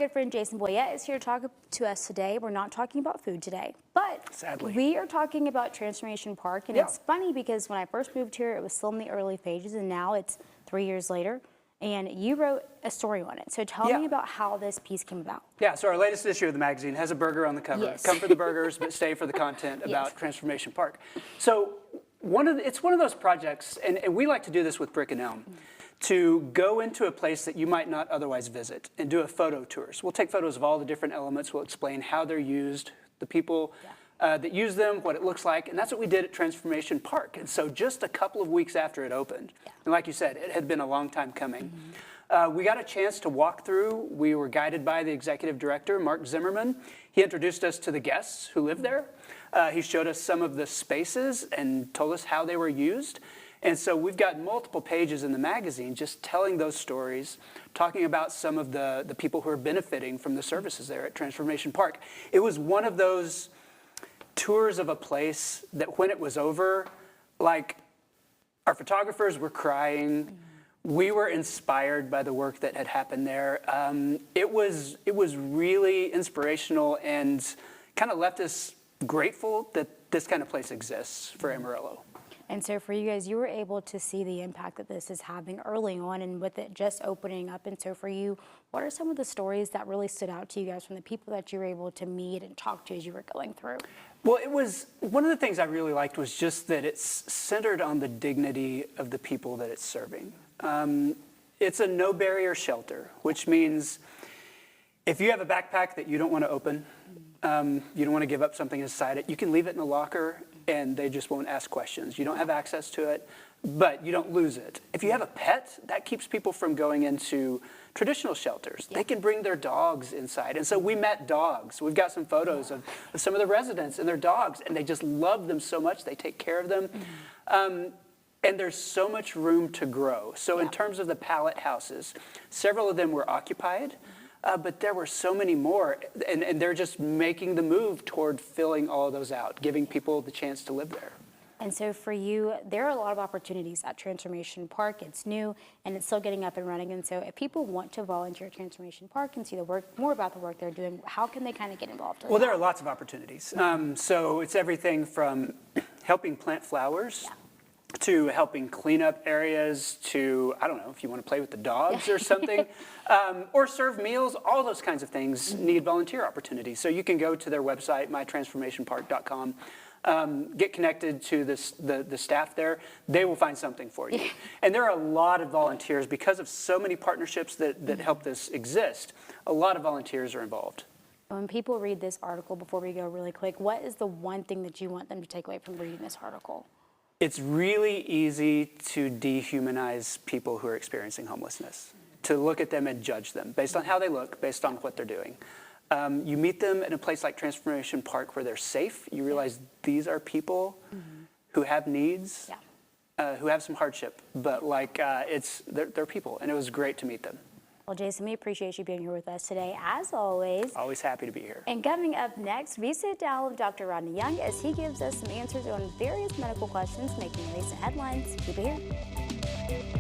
good friend Jason Boyett is here to talk to us today. We're not talking about food today, but sadly, we are talking about Transformation Park. And it's funny because when I first moved here, it was still in the early phases, and now it's 3 years later. And you wrote a story on it. So tell me about how this piece came about. Yeah, so our latest issue of the magazine has a burger on the cover. Yes. Come for the burgers, but stay for the content about Transformation Park. So it's one of those projects, and we like to do this with Brick Elm, to go into a place that you might not otherwise visit and do a photo tour. So we'll take photos of all the different elements. We'll explain how they're used, the people that use them, what it looks like, and that's what we did at Transformation Park. And so just a couple of weeks after it opened, and like you said, it had been a long time coming, we got a chance to walk through. We were guided by the executive director, Mark Zimmerman. He introduced us to the guests who lived there. He showed us some of the spaces and told us how they were used. And so we've got multiple pages in the magazine just telling those stories, talking about some of the people who are benefiting from the services there at Transformation Park. It was one of those tours of a place that when it was over, like, our photographers were crying. We were inspired by the work that had happened there. It was really inspirational and kind of left us grateful that this kind of place exists for Amarillo. And so for you guys, you were able to see the impact that this is having early on and with it just opening up. And so for you, what are some of the stories that really stood out to you guys from the people that you were able to meet and talk to as you were going through? Well, it was one of the things I really liked was just that it's centered on the dignity of the people that it's serving. It's a no barrier shelter, which means if you have a backpack that you don't want to open, you don't want to give up something inside it, you can leave it in the locker and they just won't ask questions. You don't have access to it, but you don't lose it. If you have a pet, that keeps people from going into traditional shelters. They can bring their dogs inside. And so we met dogs. We've got some photos of some of the residents and their dogs, and they just love them so much. They take care of them. And there's so much room to grow. So in terms of the pallet houses, several of them were occupied. But there were so many more, and they're just making the move toward filling all of those out, giving people the chance to live there. And so for you, there are a lot of opportunities at Transformation Park. It's new, and it's still getting up and running. And so if people want to volunteer at Transformation Park and see the work, more about the work they're doing, how can they kind of get involved? Well, there are lots of opportunities. So it's everything from helping plant flowers, to helping clean up areas, to, I don't know, if you want to play with the dogs or something, or serve meals, all those kinds of things need volunteer opportunities. So you can go to their website, mytransformationpark.com, get connected to the staff there. They will find something for you. And there are a lot of volunteers, because of so many partnerships that help this exist, a lot of volunteers are involved. When people read this article, before we go really quick, what is the one thing that you want them to take away from reading this article? It's really easy to dehumanize people who are experiencing homelessness, to look at them and judge them based on how they look, based on what they're doing. You meet them in a place like Transformation Park where they're safe. You realize these are people who have needs, who have some hardship, but they're people, and it was great to meet them. Well, Jason, we appreciate you being here with us today, as always. Always happy to be here. And coming up next, we sit down with Dr. Rodney Young as he gives us some answers on various medical questions making recent headlines. Keep it here.